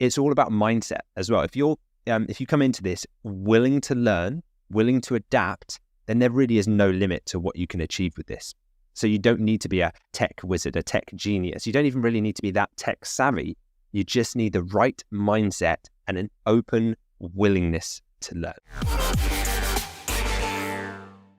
it's all about mindset as well. If you come into this willing to learn, willing to adapt, then there really is no limit to what you can achieve with this. So you don't need to be a tech wizard, a tech genius. You don't even really need to be that tech savvy. You just need the right mindset and an open willingness to learn.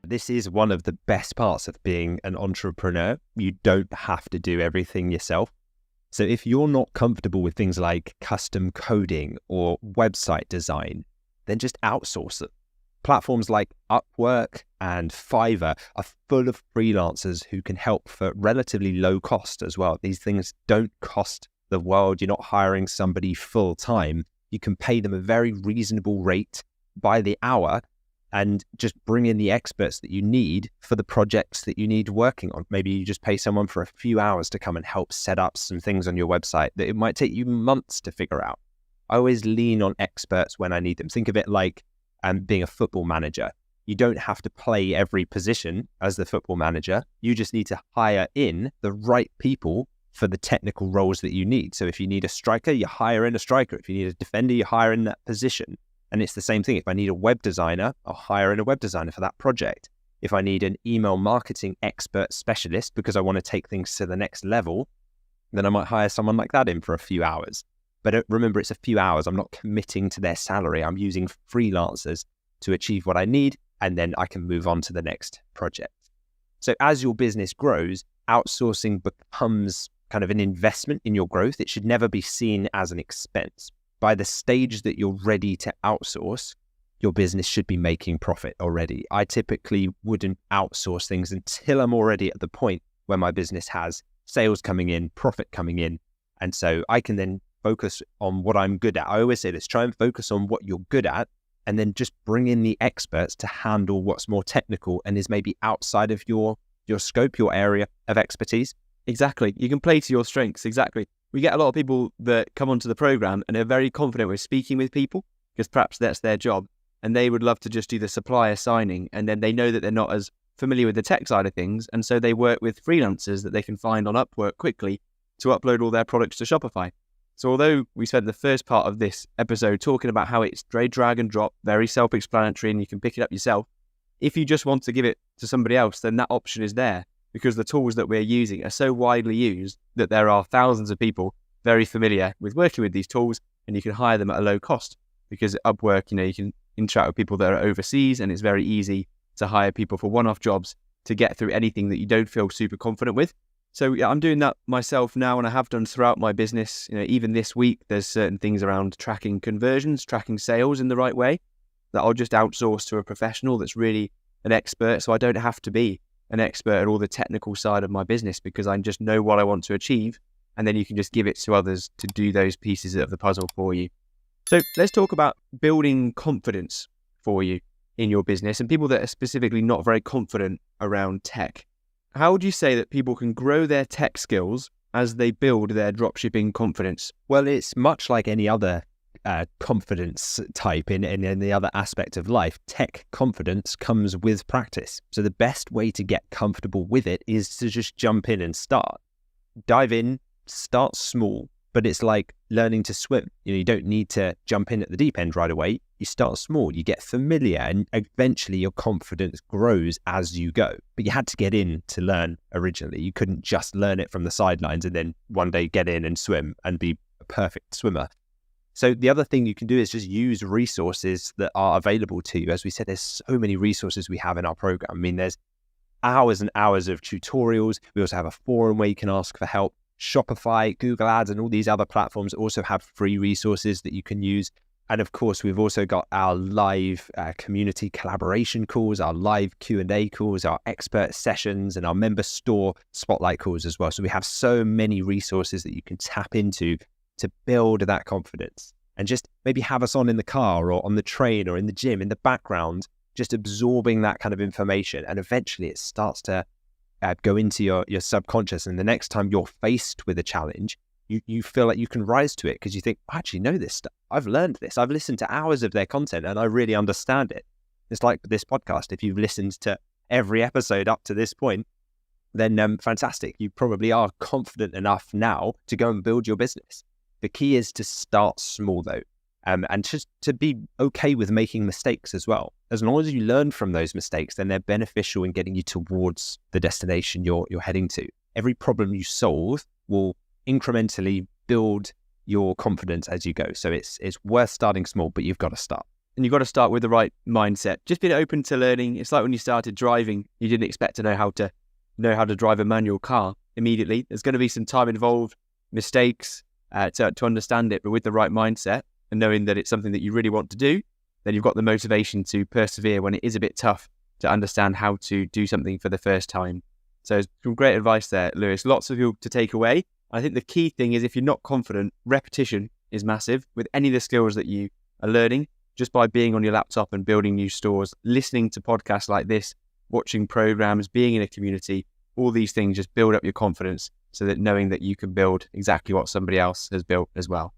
This is one of the best parts of being an entrepreneur. You don't have to do everything yourself. So if you're not comfortable with things like custom coding or website design, then just outsource it. Platforms like Upwork and Fiverr are full of freelancers who can help for relatively low cost as well. These things don't cost the world. You're not hiring somebody full time. You can pay them a very reasonable rate by the hour and just bring in the experts that you need for the projects that you need working on. Maybe you just pay someone for a few hours to come and help set up some things on your website that it might take you months to figure out. I always lean on experts when I need them. Think of it like being a football manager. You don't have to play every position as the football manager. You just need to hire in the right people for the technical roles that you need. So if you need a striker, you hire in a striker. If you need a defender, you hire in that position. And it's the same thing. If I need a web designer, I'll hire in a web designer for that project. If I need an email marketing expert specialist because I want to take things to the next level, then I might hire someone like that in for a few hours. But remember, it's a few hours. I'm not committing to their salary. I'm using freelancers to achieve what I need, and then I can move on to the next project. So as your business grows, outsourcing becomes kind of an investment in your growth. It should never be seen as an expense. By the stage that you're ready to outsource, your business should be making profit already. I typically wouldn't outsource things until I'm already at the point where my business has sales coming in, profit coming in. And so I can then focus on what I'm good at. I always say this, try and focus on what you're good at, and then just bring in the experts to handle what's more technical and is maybe outside of your scope, your area of expertise. Exactly. You can play to your strengths. Exactly. We get a lot of people that come onto the program and are very confident with speaking with people because perhaps that's their job and they would love to just do the supplier signing, and then they know that they're not as familiar with the tech side of things, and so they work with freelancers that they can find on Upwork quickly to upload all their products to Shopify. So although we spent the first part of this episode talking about how it's very drag and drop, very self-explanatory and you can pick it up yourself, if you just want to give it to somebody else, then that option is there because the tools that we're using are so widely used that there are thousands of people very familiar with working with these tools, and you can hire them at a low cost because at Upwork, you can interact with people that are overseas, and it's very easy to hire people for one-off jobs to get through anything that you don't feel super confident with. So yeah, I'm doing that myself now, and I have done throughout my business. Even this week, there's certain things around tracking conversions, tracking sales in the right way that I'll just outsource to a professional that's really an expert. So I don't have to be an expert at all the technical side of my business because I just know what I want to achieve. And then you can just give it to others to do those pieces of the puzzle for you. So let's talk about building confidence for you in your business and people that are specifically not very confident around tech. How would you say that people can grow their tech skills as they build their dropshipping confidence? Well, it's much like any other confidence type in the other aspect of life. Tech confidence comes with practice. So the best way to get comfortable with it is to just jump in and start. Dive in, start small, but it's like learning to swim. You don't need to jump in at the deep end right away. You start small, you get familiar, and eventually your confidence grows as you go. But you had to get in to learn originally. You couldn't just learn it from the sidelines and then one day get in and swim and be a perfect swimmer. So the other thing you can do is just use resources that are available to you. As we said, there's so many resources we have in our program. I mean, there's hours and hours of tutorials. We also have a forum where you can ask for help. Shopify, Google Ads, and all these other platforms also have free resources that you can use. And of course, we've also got our live community collaboration calls, our live Q&A calls, our expert sessions, and our member store spotlight calls as well. So we have so many resources that you can tap into to build that confidence, and just maybe have us on in the car or on the train or in the gym in the background, just absorbing that kind of information. And eventually it starts to go into your subconscious. And the next time you're faced with a challenge, you feel like you can rise to it because you think, I actually know this stuff. I've learned this. I've listened to hours of their content and I really understand it. It's like this podcast. If you've listened to every episode up to this point, then fantastic. You probably are confident enough now to go and build your business. The key is to start small though, and just to be okay with making mistakes as well. As long as you learn from those mistakes, then they're beneficial in getting you towards the destination you're heading to. Every problem you solve will incrementally build your confidence as you go. So it's worth starting small, but you've got to start. And you've got to start with the right mindset. Just being open to learning. It's like when you started driving, you didn't expect to know how to drive a manual car immediately. There's going to be some time involved, mistakes to understand it, but with the right mindset and knowing that it's something that you really want to do, then you've got the motivation to persevere when it is a bit tough to understand how to do something for the first time. So some great advice there, Lewis. Lots of you to take away. I think the key thing is if you're not confident, repetition is massive with any of the skills that you are learning, just by being on your laptop and building new stores, listening to podcasts like this, watching programs, being in a community, all these things just build up your confidence so that knowing that you can build exactly what somebody else has built as well.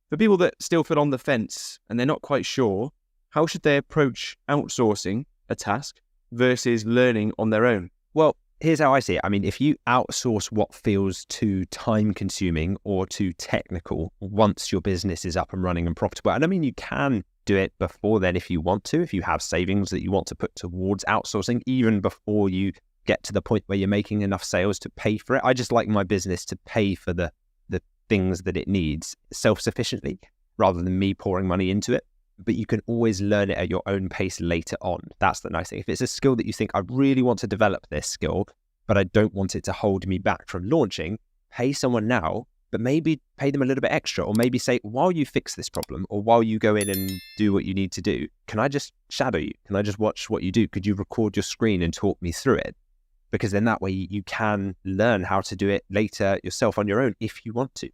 For people that still feel on the fence and they're not quite sure, how should they approach outsourcing a task versus learning on their own? Well, here's how I see it. I mean, if you outsource what feels too time consuming or too technical once your business is up and running and profitable, and I mean, you can do it before then if you want to, if you have savings that you want to put towards outsourcing, even before you get to the point where you're making enough sales to pay for it. I just like my business to pay for the things that it needs self-sufficiently rather than me pouring money into it. But you can always learn it at your own pace later on. That's the nice thing. If it's a skill that you think, I really want to develop this skill, but I don't want it to hold me back from launching, pay someone now, but maybe pay them a little bit extra, or maybe say, while you fix this problem or while you go in and do what you need to do, can I just shadow you? Can I just watch what you do? Could you record your screen and talk me through it? Because then that way you can learn how to do it later yourself on your own if you want to.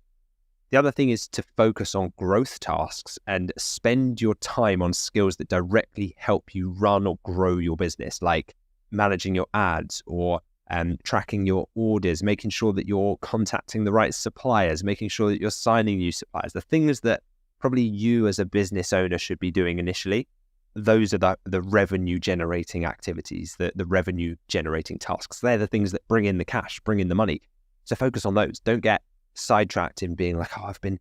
The other thing is to focus on growth tasks and spend your time on skills that directly help you run or grow your business, like managing your ads or tracking your orders, making sure that you're contacting the right suppliers, making sure that you're signing new suppliers, the things that probably you as a business owner should be doing initially. Those are the revenue generating activities, the revenue generating tasks. They're the things that bring in the cash, bring in the money. So focus on those. Don't get sidetracked in being like, oh, I've been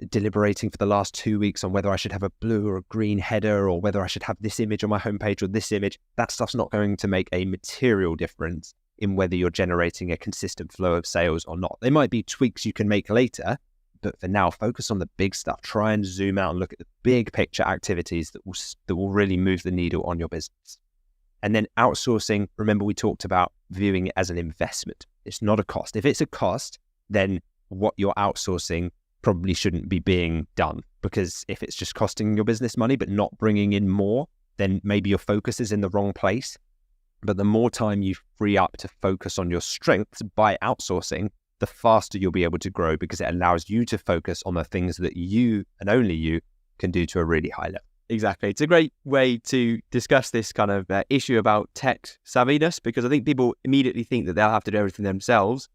deliberating for the last 2 weeks on whether I should have a blue or a green header or whether I should have this image on my homepage or this image. That stuff's not going to make a material difference in whether you're generating a consistent flow of sales or not. There might be tweaks you can make later, but for now, focus on the big stuff. Try and zoom out and look at the big picture activities that will really move the needle on your business. And then outsourcing, remember we talked about viewing it as an investment. It's not a cost. If it's a cost, then what you're outsourcing probably shouldn't be being done, because if it's just costing your business money but not bringing in more, then maybe your focus is in the wrong place. But the more time you free up to focus on your strengths by outsourcing, the faster you'll be able to grow, because it allows you to focus on the things that you and only you can do to a really high level. Exactly. It's a great way to discuss this kind of issue about tech savviness, because I think people immediately think that they'll have to do everything themselves.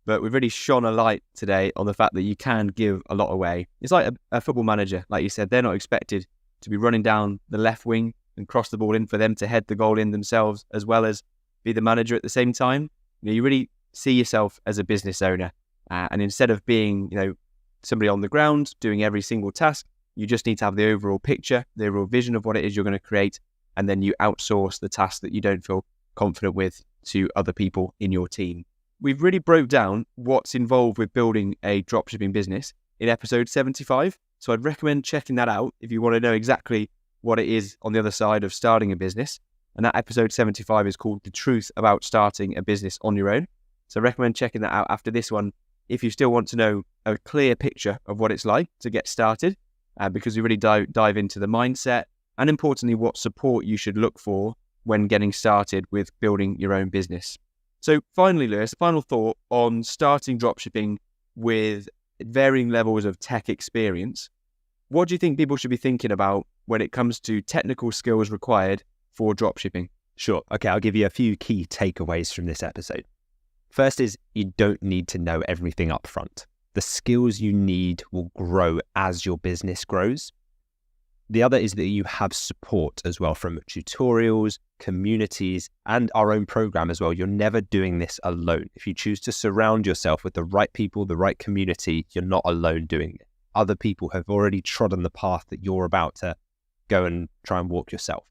But we've really shone a light today on the fact that you can give a lot away. It's like a football manager, like you said, they're not expected to be running down the left wing and cross the ball in for them to head the goal in themselves, as well as be the manager at the same time. You really see yourself as a business owner. And instead of being, somebody on the ground doing every single task, you just need to have the overall picture, the overall vision of what it is you're going to create. And then you outsource the tasks that you don't feel confident with to other people in your team. We've really broke down what's involved with building a dropshipping business in episode 75. So I'd recommend checking that out if you want to know exactly what it is on the other side of starting a business. And that episode 75 is called The Truth About Starting a Business on Your Own. So I recommend checking that out after this one if you still want to know a clear picture of what it's like to get started, because we really dive into the mindset and, importantly, what support you should look for when getting started with building your own business. So finally, Lewis, a final thought on starting dropshipping with varying levels of tech experience. What do you think people should be thinking about when it comes to technical skills required for dropshipping? Sure. Okay, I'll give you a few key takeaways from this episode. First is you don't need to know everything up front. The skills you need will grow as your business grows. The other is that you have support as well from tutorials, communities, and our own program as well. You're never doing this alone. If you choose to surround yourself with the right people, the right community, you're not alone doing it. other people have already trodden the path that you're about to go and try and walk yourself.